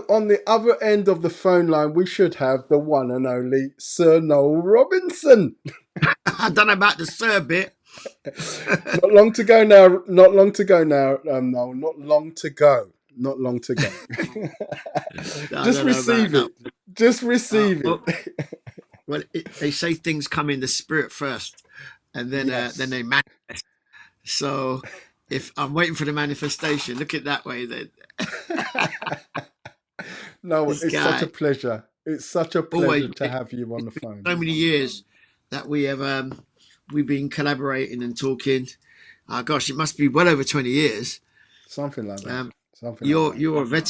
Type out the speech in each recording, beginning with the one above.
on the other end of the phone line, we should have the one and only Sir Noel Robinson. I don't know about the sir bit. Not long to go now. Not long to go now. No, not long to go. Not long to go. I Just don't know about receive that. it. Just receive Well, it. they say things come in the spirit first, and then Yes. they manifest. So if I'm waiting for the manifestation, look at it that way. Then No, this it's such a guy pleasure. It's such a always pleasure to have you on the phone. so many years that we've been collaborating and talking. Gosh, it must be well over 20 years. Something like that. Um, Something like you're that.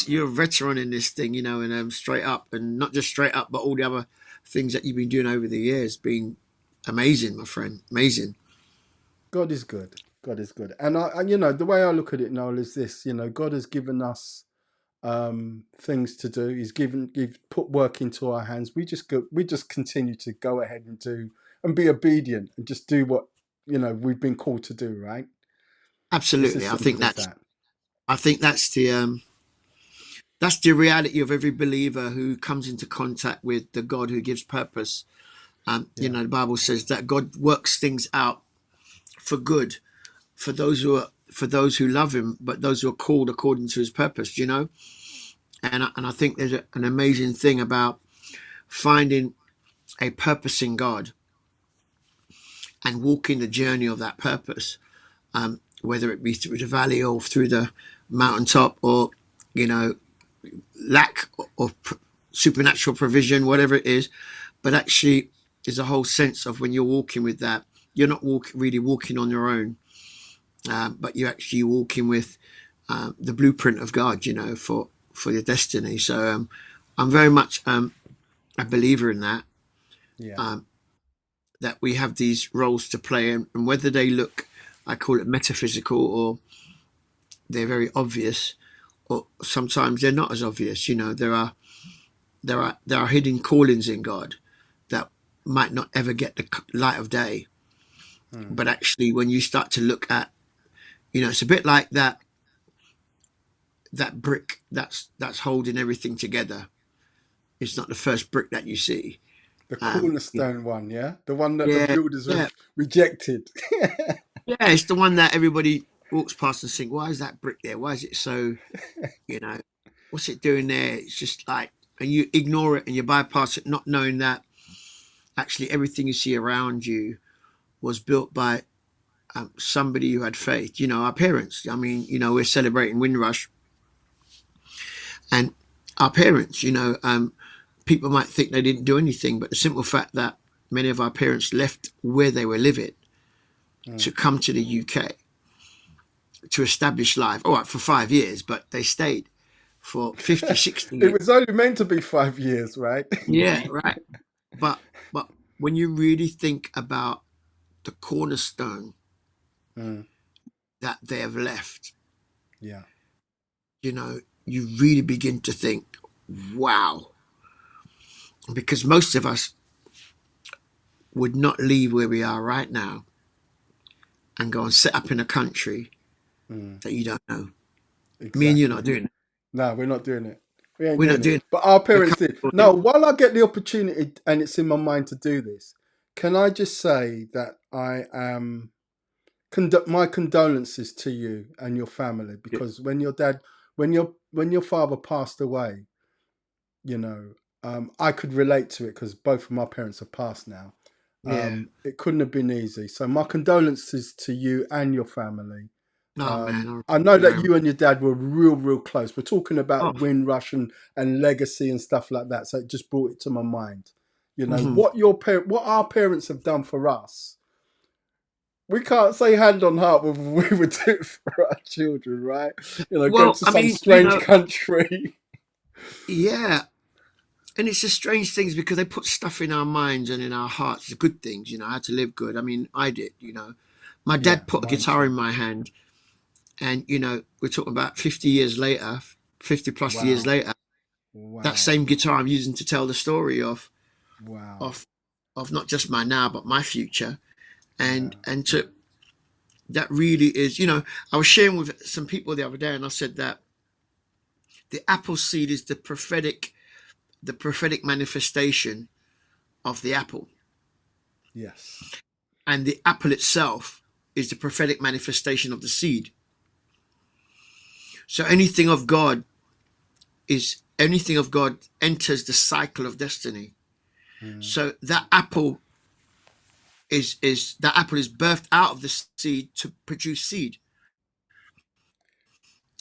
you're a veteran in this thing, and straight up, and not just straight up, but all the other things that you've been doing over the years, been amazing, my friend, amazing. God is good. God is good. And the way I look at it, Noel, is this. God has given us things to do. He's put work into our hands. We just continue to go ahead and do and be obedient and just do what we've been called to do. Right? It's as Absolutely, simple as that. I think that's the reality of every believer who comes into contact with the God who gives purpose. Yeah. The Bible says that God works things out for good for those who love Him, but those who are called according to His purpose. And I think there's an amazing thing about finding a purpose in God and walking the journey of that purpose, whether it be through the valley or through the mountaintop, or you know lack of supernatural provision, whatever it is. But actually, there's a whole sense of when you're walking with that, you're not really walking on your own, but you're actually walking with the blueprint of God, for your destiny. So I'm very much a believer in that. Yeah. Um, that we have these roles to play, and whether they look, I call it metaphysical, or they're very obvious, or sometimes they're not as obvious. There are hidden callings in God that might not ever get the light of day. Mm. But actually, when you start to look at, it's a bit like that brick that's holding everything together. It's not the first brick that you see. The Um, cornerstone one, yeah, the one that the yeah, builders yeah, have rejected. yeah. It's the one that everybody walks past and think, "Why is that brick there? Why is it so?" You know, what's it doing there? It's just like, and you ignore it and you bypass it, not knowing that actually everything you see around you was built by somebody who had faith. Our parents. I mean, we're celebrating Windrush, and our parents. People might think they didn't do anything, but the simple fact that many of our parents left where they were living to Mm. come to the UK to establish life. All right, for 5 years, but they stayed for 50, 60 It years. was only meant to be 5 years, right? Yeah, right. But when you really think about the cornerstone Mm. that they have left, Yeah. you really begin to think, wow, because most of us would not leave where we are right now and go and set up in a country Mm. that you don't know. Me and you are not Exactly. doing it. No, we're not doing it. We ain't We're doing not it. doing it. But our We're parents did. comfortable Now, here. while I get the opportunity and it's in my mind to do this, can I just say that I am my condolences to you and your family, Yeah. because when your father passed away, you know, I could relate to it because both of my parents have passed now. Yeah. It couldn't have been easy. So my condolences to you and your family. Oh man, I thank know you very that much. you and your dad were real close. We're talking Oh, about Windrush and legacy and stuff like that. So it just brought it to my mind. mhm. What our parents have done for us, we can't say hand on heart what we would do for our children, right? Go Well, to I some mean, strange country. yeah, and it's the strange things because they put stuff in our minds and in our hearts, the good things, how to live good. I mean, I did. My Yeah, dad put a mine guitar too. in my hand, and we're talking about 50 years later, 50 plus years Wow, later, that wow, same guitar I'm using to tell the story wow. of of not just my now but my future, Yeah. and to that really is, I was sharing with some people the other day, and I said that The apple seed is the prophetic manifestation of the apple, Yes. and the apple itself is the prophetic manifestation of the seed. So anything of God enters the cycle of destiny. Mm. So that apple is birthed out of the seed to produce seed,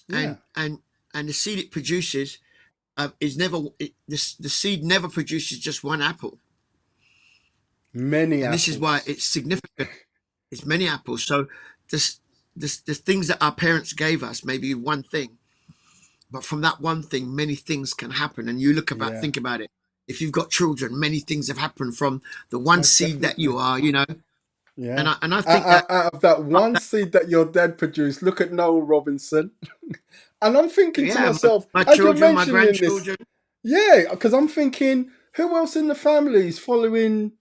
Yeah. and the seed it produces is never the seed never produces just one apple, Many and this is why apples. it's significant. It's many apples. So this the things that our parents gave us may be one thing, but from that one thing, many things can happen. And Yeah. think about it. If you've got children, many things have happened from the one Most seed that you definitely. are, Yeah. And I think that Out of that one seed that your dad produced, look at Noel Robinson. And I'm thinking to yeah, myself, my as you're children, my mentioning this, grandchildren, yeah, because I'm thinking, who else in the family is following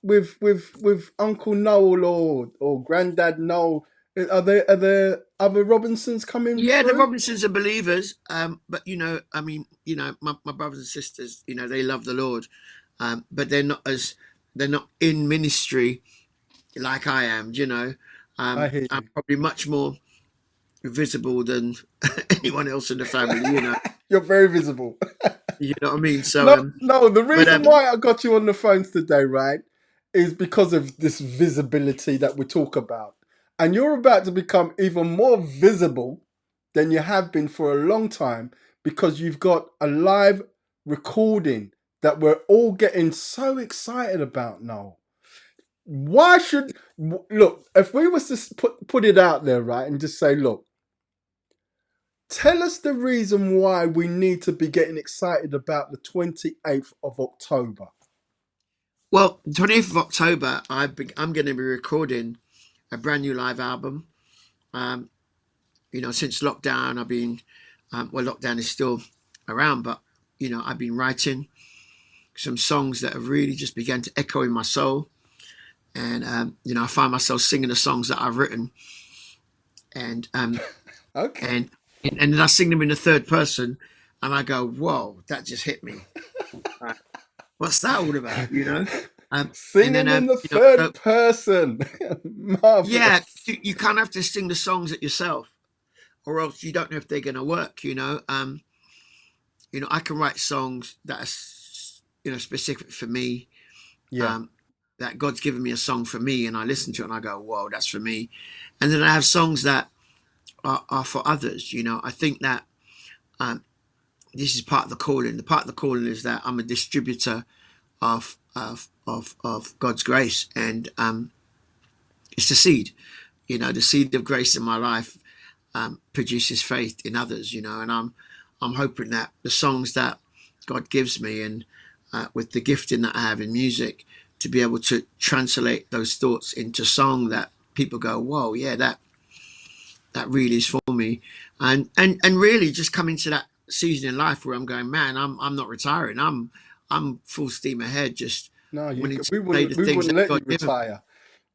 with Uncle Noel or Granddad Noel? Are there other Robinsons coming yeah, the through? Robinsons are believers. But my brothers and sisters, they love the Lord, but they're not in ministry like I am. I hear I'm you. probably much more visible than anyone else in the family. You're very visible. You know what I mean. So, No, no. The but reason why I got you on the phones today, right, is because of this visibility that we talk about, and you're about to become even more visible than you have been for a long time because you've got a live recording that we're all getting so excited about now. Why should look if we was to put it out there, right, and just say, look, tell us the reason why we need to be getting excited about the 28th of October. well, 20th of October, I'm going to be recording a brand new live album. Um, since lockdown, lockdown is still around, but I've been writing some songs that have really just began to echo in my soul, and I find myself singing the songs that I've written, and Okay. and and then I sing them in the third person, and I go, "Whoa, that just hit me! What's that all about?" And then Singing in the third so person. yeah, Marvelous. you kind of have to sing the songs at yourself, or else you don't know if they're going to work. I can write songs that are specific for me. Yeah. Um, that God's given me a song for me, and I listen to it and I go, "Whoa, that's for me." And then I have songs that are for others. I think that um, this is part of the calling. The part of the calling is that I'm a distributor of God's grace, and it's the seed. The seed of grace in my life produces faith in others. And I'm hoping that the songs that God gives me, and with the gifting that I have in music, to be able to translate those thoughts into song that people go, "Whoa, yeah, that really is for me," and really just coming to that season in life where I'm going, man, I'm not retiring. I'm full steam ahead, just No, wanting to we say wouldn't the we things wouldn't that let God you given me. retire.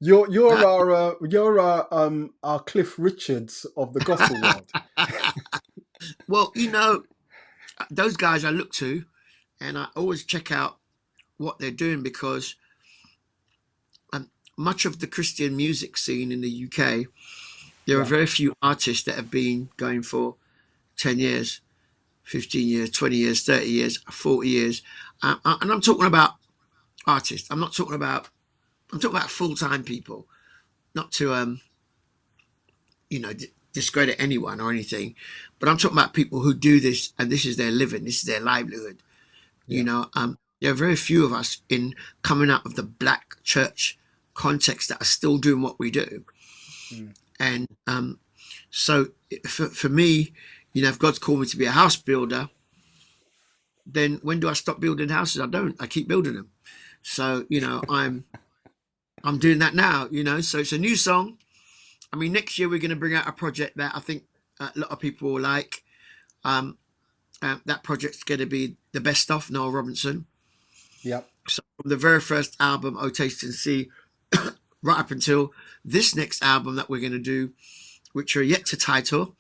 You're That, our Cliff Richards of the gospel world. well, those guys I look to, and I always check out what they're doing, because much of the Christian music scene in the UK, there are Yeah. very few artists that have been going for 10 years, 15 years, 20 years, 30 years, 40 years. And I'm talking about artists. I'm talking about full-time people, not to, discredit anyone or anything, but I'm talking about people who do this and this is their living, this is their livelihood. Yeah. There are very few of us in coming out of the black church context that are still doing what we do. Mm. And so for me, if God's called me to be a house builder, then when do I stop building houses? I don't. I keep building them. So I'm doing that now. So it's a new song. I mean, next year we're going to bring out a project that I think a lot of people will like. Um, that project's going to be the best of Noel Robinson. Yep. So from the very first album, "Oh Taste and See," right up until this next album that we're going to do, which are yet to title,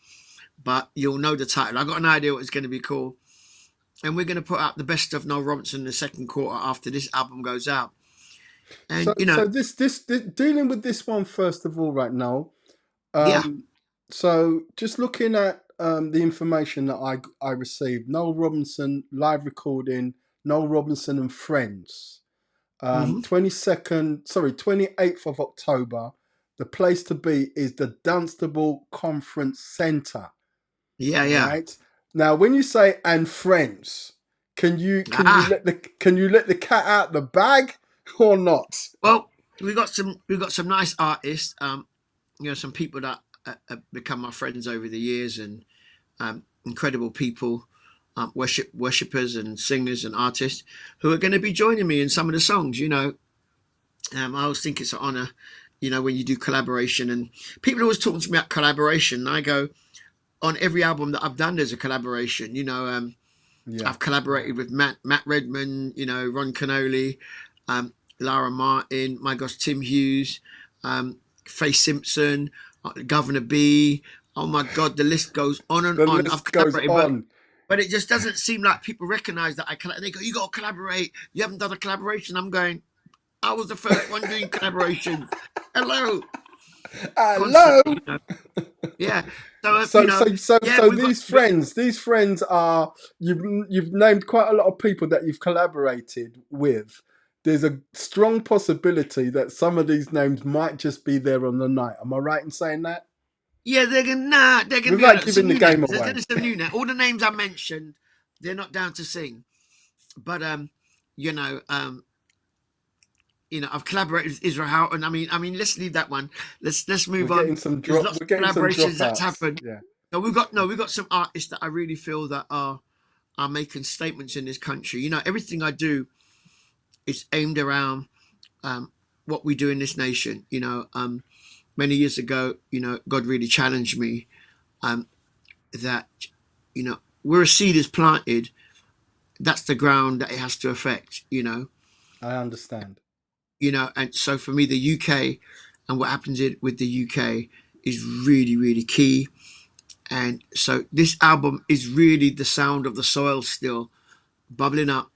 but you'll know the title. I got an idea what it's going to be called, and we're going to put out the best of Noel Robinson in the second quarter after this album goes out. So And you know, so this dealing with this one first of all, right now. yeah, Um, so just looking at the information that I received, Noel Robinson live recording, Noel Robinson and Friends, hmm 22nd, sorry, 28th of October. The place to be is the Dunstable Conference Centre. yeah, yeah. Right now, when you say "and friends," Ah, can you let the cat out the bag or not? well, we got some nice artists. Some people that have become my friends over the years, and incredible people, worshippers and singers and artists who are going to be joining me in some of the songs. I always think it's an honor, when you do collaboration, and people always talking to me about collaboration. And I go, on every album that I've done, there's a collaboration. Yeah, I've collaborated with Matt Redman, Ron Canoli, Lara Martin, my gosh, Tim Hughes, Faye Simpson, Governor B. Oh my God, the list goes on and the on. I've list goes collaborated, but on. but it just doesn't seem like people recognize that they go, you got to collaborate. You haven't done a collaboration. I'm going, I was the first one doing collaborations. Hello, Hello. constantly, yeah. So yeah, So we've got. these friends are you've named quite a lot of people that you've collaborated with. There's a strong possibility that some of these names might just be there on the night. Am I right in saying that? Yeah, they're gonna be Without on some giving the new game names. There's away. gonna be some new names. All the names I mentioned, they're not down to sing. But you know, um, I've collaborated with Israel Houghton. I mean, let's leave that one. Let's move on. There's lots We're of getting some collaborations that's dropouts. happened. Yeah. No, we've got some artists that I really feel that are making statements in this country. Everything I do is aimed around um what we do in this nation. Many years ago, God really challenged me um that where a seed is planted, that's the ground that it has to affect. I understand. And so for me, the UK and what happens with the UK is really, really key. And so this album is really the sound of the soil still bubbling up,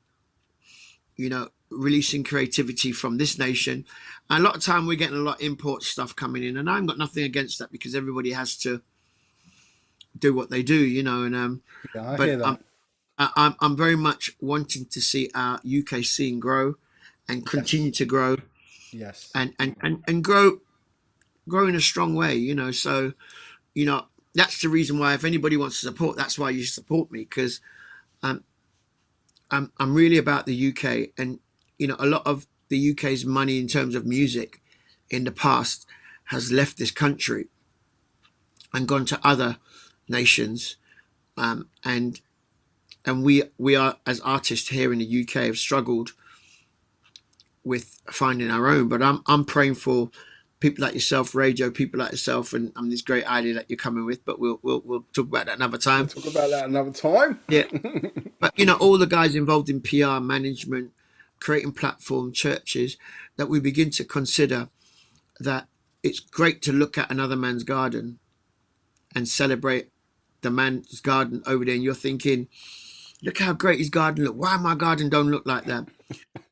releasing creativity from this nation. And a lot of time we're getting a lot of import stuff coming in, and I've got nothing against that because everybody has to do what they do, and Yeah, I but hear that. I'm very much wanting to see our UK scene grow and continue Yes. to grow Yes. and grow in a strong way. So you know that's the reason why if anybody wants to support, that's why you support me because um, I'm really about the UK, and a lot of the UK's money in terms of music in the past has left this country and gone to other nations, and we are as artists here in the UK have struggled with finding our own. But I'm praying for people like yourself, radio, people like yourself, and this great idea that you're coming with. But we'll talk about that another We'll time. talk about that another time. Yeah, but all the guys involved in PR, management, creating platform, churches, that we begin to consider that it's great to look at another man's garden and celebrate the man's garden over there, and you're thinking, look how great his garden look. Why my garden don't look like that?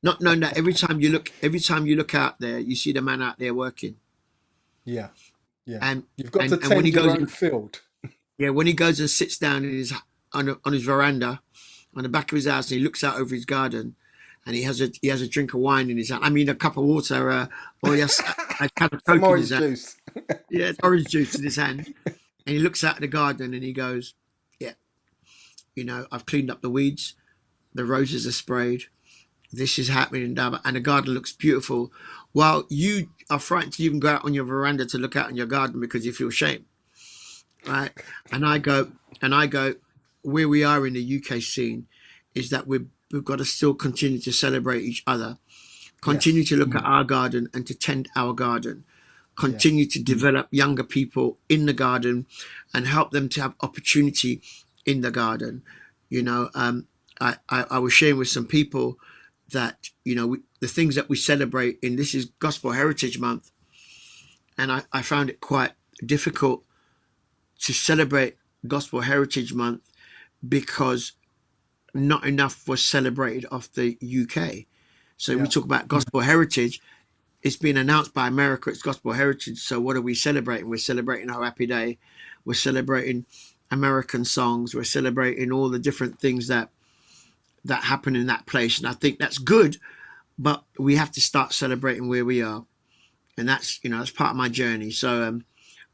Not knowing that every time you look out there, you see the man out there working. Yeah. Yeah. And You've got to and when he tend your goes own in, field. yeah, when he goes and sits down on his veranda on the back of his house and he looks out over his garden and he has a drink of wine in his hand. I mean a cup of water, or he has a can of Some Coke in his orange hand. juice. Yeah, it's orange juice in his hand. And he looks out at the garden and he goes, yeah, I've cleaned up the weeds, the roses are sprayed, this is happening in Durban, and the garden looks beautiful. While you are frightened to even go out on your veranda to look out in your garden because you feel shame, right? And I go, where we are in the UK scene is that we've got to still continue to celebrate each other, continue Yes. to look at our garden and to tend our garden, continue Yes. to develop younger people in the garden and help them to have opportunity in the garden. You know, I was sharing with some people that the things that we celebrate in this is Gospel Heritage Month, and I found it quite difficult to celebrate Gospel Heritage Month because not enough was celebrated off the UK. So we Yeah. talk about gospel heritage. It's been announced by America. It's gospel heritage. So what are we celebrating? We're celebrating our happy day. We're celebrating American songs. We're celebrating all the different things that happen in that place. And I think that's good, but we have to start celebrating where we are. And that's, that's part of my journey. So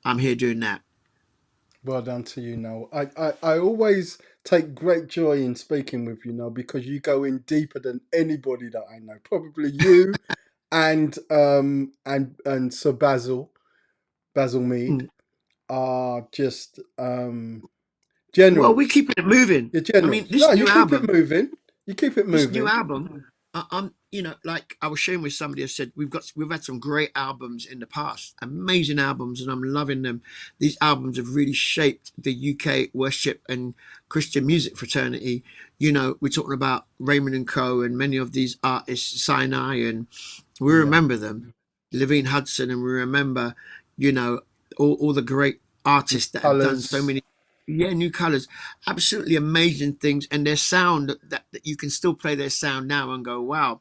I'm here doing that. Well done to you, Noel. I always take great joy in speaking with you, Noel, because you go in deeper than anybody that I know. Probably you and Sir Basil Mead Mm. are just Well, we're generals. keeping it moving. You're I mean, generals. No, this you new keep it album, moving. You keep it this new moving. album, I'm, like I was sharing with somebody. I said we've had some great albums in the past, amazing albums, and I'm loving them. These albums have really shaped the UK worship and Christian music fraternity. We're talking about Raymond and Co. and many of these artists, Sinai, and we Yeah. remember them, Levine Hudson, and we remember, you know, all the great New artists that have done so colours. many, yeah, new colors, absolutely amazing things, and their sound that you can still play their sound now and go, wow.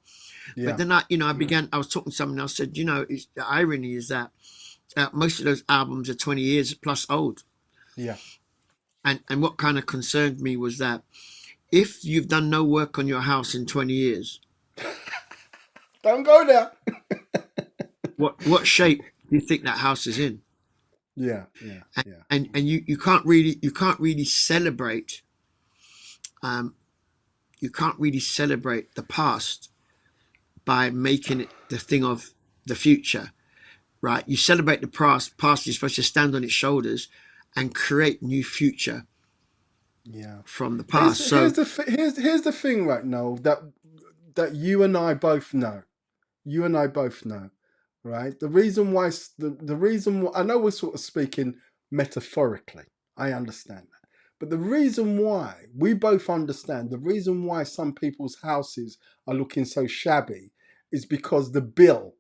But Yeah. then I was talking to someone else, said, the irony is that most of those albums are 20 years plus old. Yeah. And what kind of concerned me was that if you've done no work on your house in 20 years, Don't go there. what shape do you think that house is in? Yeah. Yeah. and Yeah. and you can't really celebrate um you can't really celebrate the past by making it the thing of the future, right? You celebrate the past, you're supposed to stand on its shoulders and create new future Yeah. from the Here's past. here's So the here's the thing, right, Noel, that you and I both know. You and I both know, right? The reason why I know we're sort of speaking metaphorically. I understand that. But the reason why we both understand the reason why some people's houses are looking so shabby is because the bill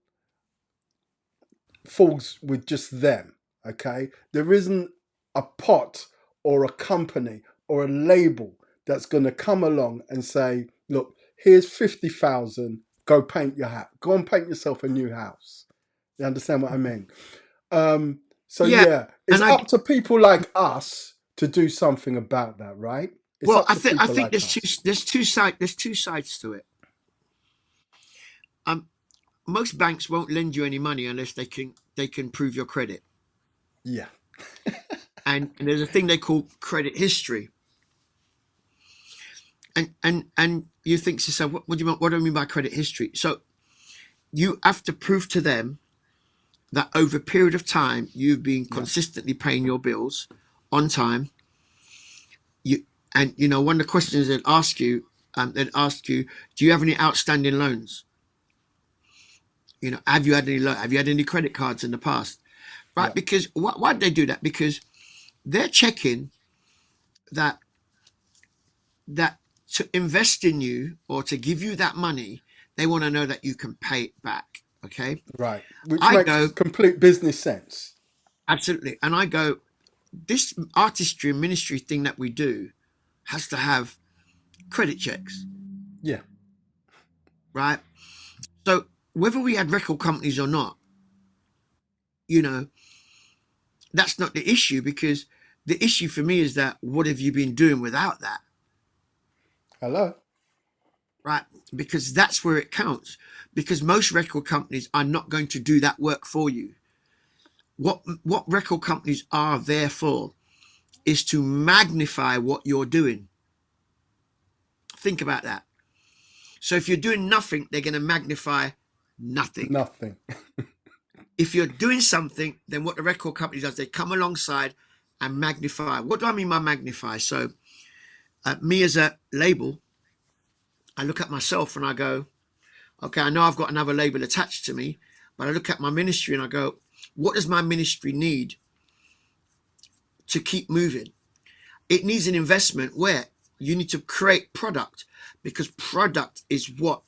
falls with just them. Okay, there isn't a pot or a company or a label that's going to come along and say, "Look, here's 50,000. Go paint your house. Go and paint yourself a new house." You understand what I mean? So yeah, yeah, it's and I up to people like us to do something about that, right? It's well, up I to think I people think like there's two us. there's two side there's two sides to it. Um, Most banks won't lend you any money unless they can prove your credit, Yeah. and there's a thing they call credit history. And you think to yourself, what do you mean? What do I mean by credit history? So you have to prove to them that over a period of time you've been Yeah. consistently paying your bills on time. And one of the questions they'd ask you, do you have any outstanding loans? Have you had any credit cards in the past? Right? Yeah. Because why did they do that? Because they're checking that that to invest in you or to give you that money, they want to know that you can pay it back. Okay. Right. Which I makes go, complete business sense. absolutely. And I go, this artistry and ministry thing that we do has to have credit checks, Yeah. right? So whether we had record companies or not, you know, that's not the issue, because the issue for me is that what have you been doing without that, Hello. right? Because that's where it counts. Because most record companies are not going to do that work for you. What record companies are there for is to magnify what you're doing. Think about that. So if you're doing nothing, they're going to magnify nothing. Nothing. If you're doing something, then what the record company does, they come alongside and magnify. What do I mean by magnify? So me as a label, I look at myself and I go, okay, I know I've got another label attached to me, but I look at my ministry and I go, what does my ministry need to keep moving? It needs an investment where you need to create product, because product is what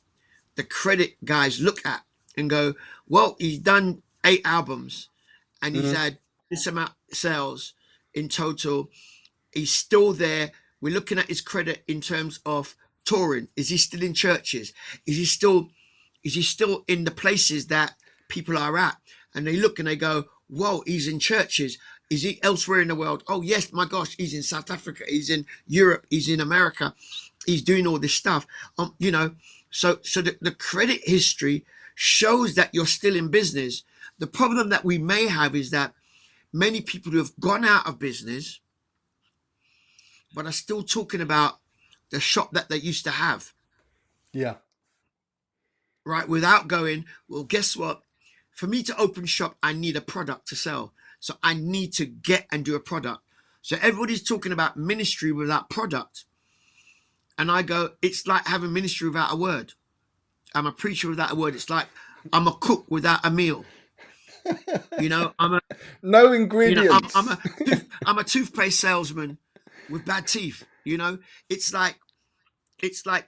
the credit guys look at and go, well, he's done 8 albums and he's Mhm. had this amount of sales in total. He's still there. We're looking at his credit in terms of touring. Is he still in churches? Is he still in the places that people are at? And they look and they go, whoa, he's in churches. Is he elsewhere in the world? Oh yes, my gosh, he's in South Africa, he's in Europe, he's in America, he's doing all this stuff. You know, so the credit history shows that you're still in business. The problem that we may have is that many people who have gone out of business but are still talking about the shop that they used to have, Yeah. right? Without going, well, guess what? For me to open shop, I need a product to sell. So I need to get and do a product. So everybody's talking about ministry without product. And I go, it's like having ministry without a word. I'm a preacher without a word. It's like I'm a cook without a meal. You know, No you know, ingredients. I'm a toothpaste salesman with bad teeth. You know, it's like it's like,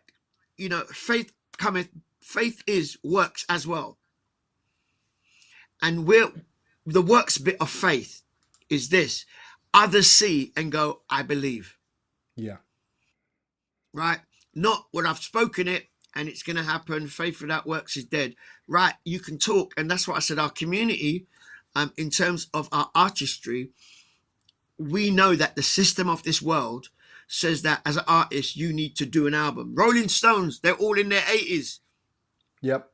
you know, faith cometh, faith is works as well. And we're the works bit of faith is this: others see and go, I believe, Yeah. right? Not what I've spoken it and it's going to happen. Faith without works is dead, right? You can talk, and that's what I said. Our community, in terms of our artistry, we know that the system of this world says that as an artist, you need to do an album. Rolling Stones, they're all in their 80s. Yep.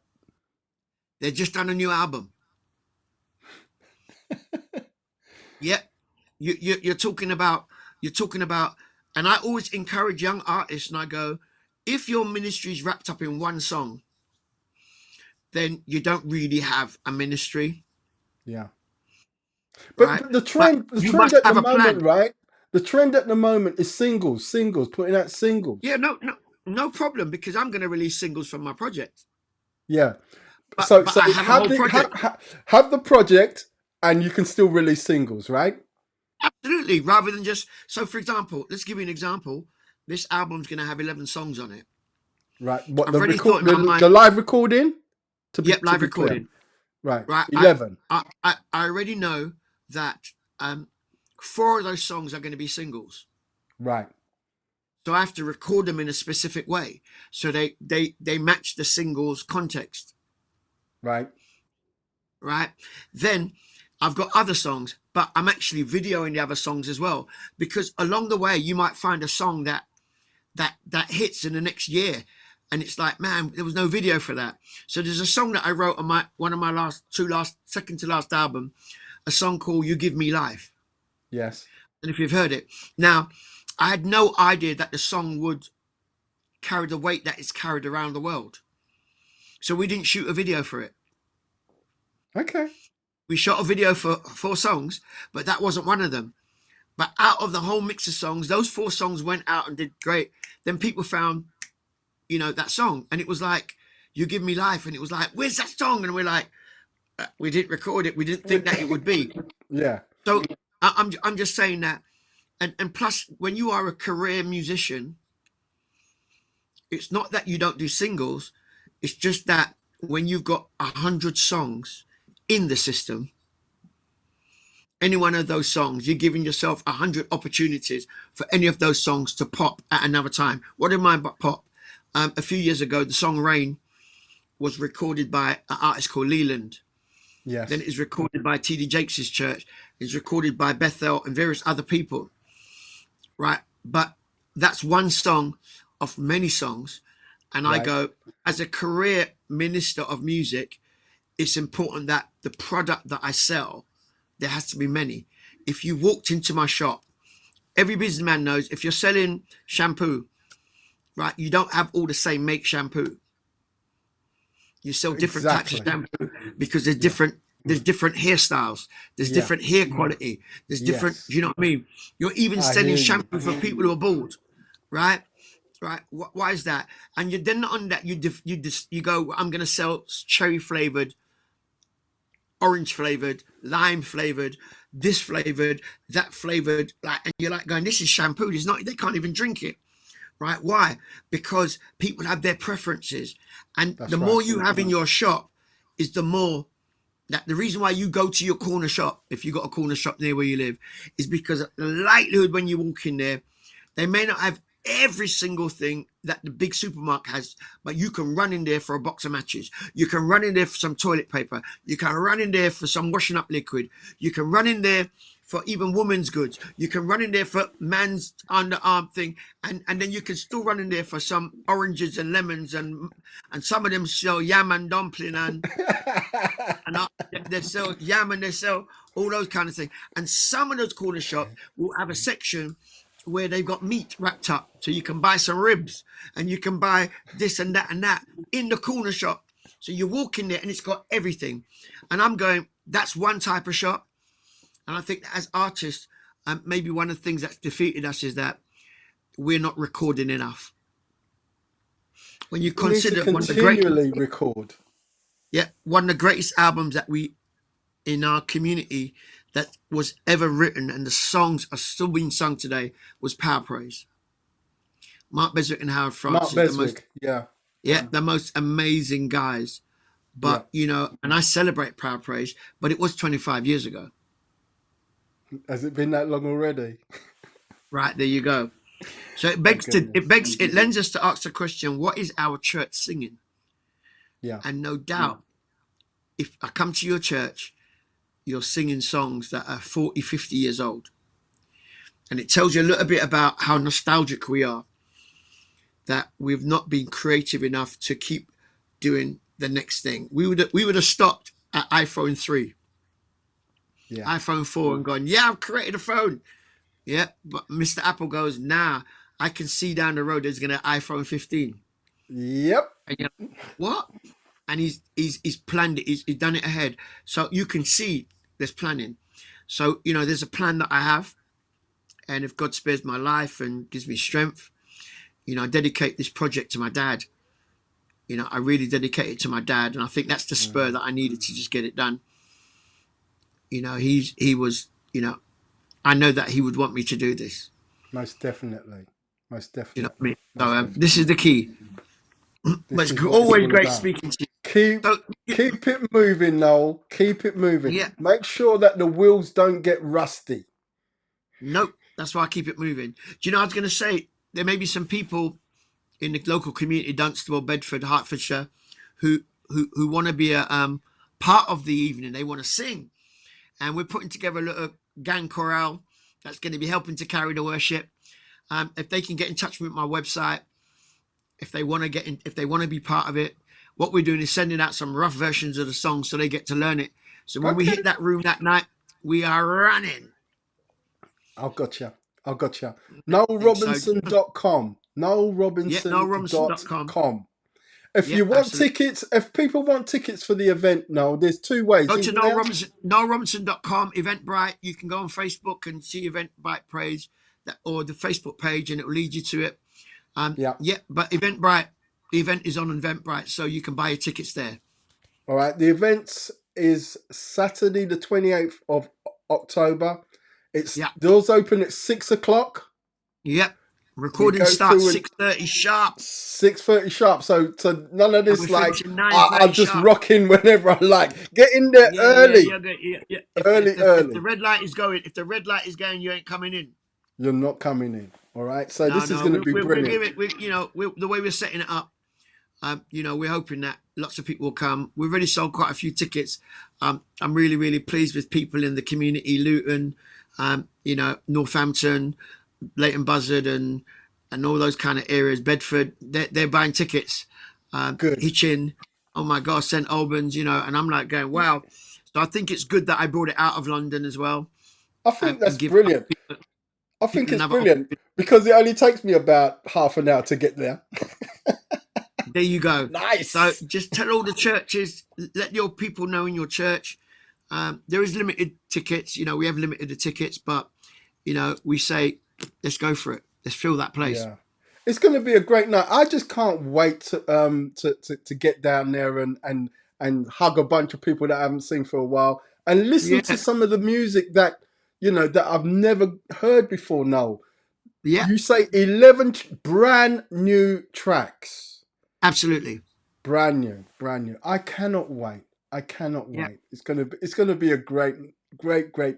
They've just done a new album. Yep. You're talking about, and I always encourage young artists and I go, if your ministry is wrapped up in one song, then you don't really have a ministry, Yeah. right? But the But trend, the you trend must at the have a moment, plan. right? The trend at the moment is singles, putting out Yeah, singles. no problem, because I'm going to release singles from my project. Yeah. But So I have a have whole the project. have the project, and you can still release singles, right? Absolutely. Rather than just, so for example, let's give you an example. This album's going to have 11 songs on it. Right. What I've the already thought record in my the mind, live recording yep, to live be clear. recording, Right. right? 11. I already know that um, 4 of those songs are going to be singles. Right. So I have to record them in a specific way. So they match the singles context, Right. right? Then I've got other songs, but I'm actually videoing the other songs as well. Because along the way, you might find a song that hits in the next year. And it's like, man, there was no video for that. So there's a song that I wrote on my one of my second to last album, a song called You Give Me Life. Yes. And if you've heard it. Now, I had no idea that the song would carry the weight that it's carried around the world. So we didn't shoot a video for it. Okay. We shot a video for 4 songs, but that wasn't one of them. But out of the whole mix of songs, those 4 songs went out and did great. Then people found, you know, that song, and it was like, You Give Me Life. And it was like, where's that song? And we're like, we didn't record it. We didn't think that it would be. Yeah. So I'm just saying that. And plus, when you are a career musician, it's not that you don't do singles. It's just that when you've got 100 songs in the system, any one of those songs, you're giving yourself 100 opportunities for any of those songs to pop at another time. What did mine pop? A few years ago, the song Rain was recorded by an artist called Leland. Then Yes. it is recorded by T.D. Jakes' church. It's recorded by Bethel and various other people, right? But that's one song of many songs. And I Right. go, as a career minister of music, it's important that the product that I sell, there has to be many. If you walked into my shop, every businessman knows if you're selling shampoo, right, you don't have all the same make shampoo. You sell different types of Exactly. shampoo because Yeah. there's different hairstyles, there's Yeah. different hair quality, there's different, Yes. do you know what I mean? You're even I selling hear you. shampoo for people who are bald, right? Right. Why is that? And you then on that you go, I'm going to sell cherry flavored, orange flavored, lime flavored, this flavored, that flavored, like, and you're like going, this is shampoo. It's not. They can't even drink it, right? Why? Because people have their preferences, and the That's right. more you have in your shop, is the more that the reason why you go to your corner shop, if you got a corner shop near where you live, is because the likelihood when you walk in there, they may not have every single thing that the big supermarket has, but you can run in there for a box of matches. You can run in there for some toilet paper. You can run in there for some washing up liquid. You can run in there for even women's goods. You can run in there for man's underarm thing, and then you can still run in there for some oranges and lemons, and some of them sell yam and dumpling and they sell yam and they sell all those kind of things. And some of those corner shops will have a section where they've got meat wrapped up, so you can buy some ribs and you can buy this and that in the corner shop. So you walk in there and it's got everything. And I'm going, that's one type of shop. And I think that as artists, maybe one of the things that's defeated us is that we're not recording enough. When you We need to consider one of the great, continually record. yeah, one of the greatest albums that we in our community that was ever written, and the songs are still being sung today, was Power Praise. Mark Beswick and Howard Mark Francis, Beswick, yeah, the most amazing guys. yeah. But and I celebrate Power Praise, but it was 25 years ago. Has it been that long already? Right, there you go. So it lends us to ask the question, what is our church singing? Yeah. And no doubt, if I come to your church, you're singing songs that are 40, 50 years old. And it tells you a little bit about how nostalgic we are, that we've not been creative enough to keep doing the next thing. We would have stopped at iPhone 3, Yeah. iPhone 4 and gone, yeah, I've created a phone. Yeah, but Mr. Apple goes, nah, I can see down the road there's going to iPhone 15. Yep. And you're like, what? And he's planned it, he's done it ahead. So you can see there's planning. So, there's a plan that I have. And if God spares my life and gives me strength, I dedicate this project to my dad. I really dedicate it to my dad. And I think that's the spur that I needed to just get it done. He was, I know that he would want me to do this. Most definitely. Most definitely. You know what I mean? So this is the key. But it's always great speaking to you. Keep it moving, Noel. Keep it moving. Yeah. Make sure that the wheels don't get rusty. Nope. That's why I keep it moving. Do you know, I was going to say, there may be some people in the local community, Dunstable, Bedford, Hertfordshire, who want to be a part of the evening. They want to sing. And we're putting together a little gang chorale that's going to be helping to carry the worship. If they can get in touch with my website, if they want to be part of it, what we're doing is sending out some rough versions of the song so they get to learn it. So when we hit that room that night, we are running. I've got you. NoelRobinson.com. NoelRobinson.com. If you want tickets, if people want tickets for the event, Noel, there's two ways. Go to NoelRobinson.com, Eventbrite. You can go on Facebook and see Eventbrite Praise, or the Facebook page, and it will lead you to it. But Eventbrite, the event is on Eventbrite, so you can buy your tickets there. All right. The event is Saturday, the 28th of October. Doors open at 6 o'clock. Yep. Recording starts 6:30 sharp. 6:30 sharp. So none of this I just rock in whenever I like. Get in there early. Yeah. Early. If the red light is going, you ain't coming in. You're not coming in. All right. So this is going to be brilliant. The way we're setting it up, we're hoping that lots of people will come. We've already sold quite a few tickets. I'm really, really pleased with people in the community, Luton, Northampton, Leighton Buzzard, and all those kind of areas. Bedford, they're buying tickets. Good. Hitchin, oh my gosh, St Albans, and I'm like going, wow. So I think it's good that I brought it out of London as well. I think that's brilliant. I think it's brilliant because it only takes me about half an hour to get there. There you go. Nice. So just tell all the churches, let your people know in your church. There is limited tickets. We have limited the tickets, but we say, let's go for it. Let's fill that place. Yeah. It's going to be a great night. I just can't wait to get down there and hug a bunch of people that I haven't seen for a while and listen to some of the music that that I've never heard before. Noel, you say 11 brand new tracks. Absolutely, brand new. I cannot wait. I cannot Yeah. wait. It's gonna be a great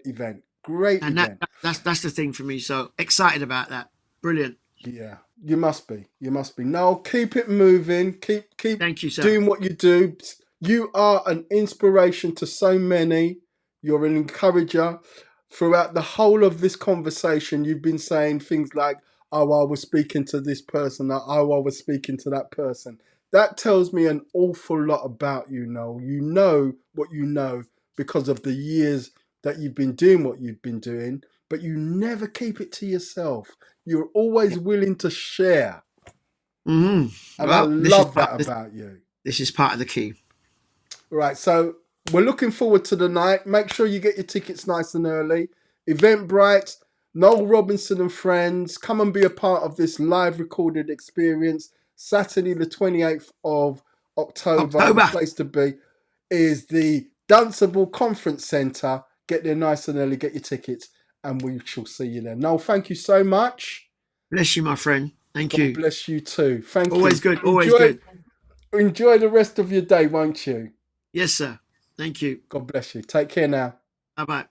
event. Great And event. that's the thing for me. So excited about that. Brilliant. Yeah, you must be. You must be. Now keep it moving. Keep Thank you, sir. doing what you do. You are an inspiration to so many. You're an encourager. Throughout the whole of this conversation, you've been saying things like, "Oh, I was speaking to this person. Oh, I was speaking to that person." That tells me an awful lot about you, Noel. You know what you know because of the years that you've been doing what you've been doing, but you never keep it to yourself. You're always willing to share. And I Well, this is love part that of the, about you. this is part of the key. Right, so we're looking forward to the night. Make sure you get your tickets nice and early. Eventbrite, Noel Robinson and friends, come and be a part of this live recorded experience. Saturday, the 28th of October. The October. place to be is the Danceable Conference Centre. Get there nice and early, get your tickets, and we shall see you there. Noel, thank you so much. Bless you, my friend. Thank God you. bless you too. Thank Always you. good. Always Enjoy good. enjoy the rest of your day, won't you? Yes, sir. Thank you. God bless you. Take care now. Bye bye.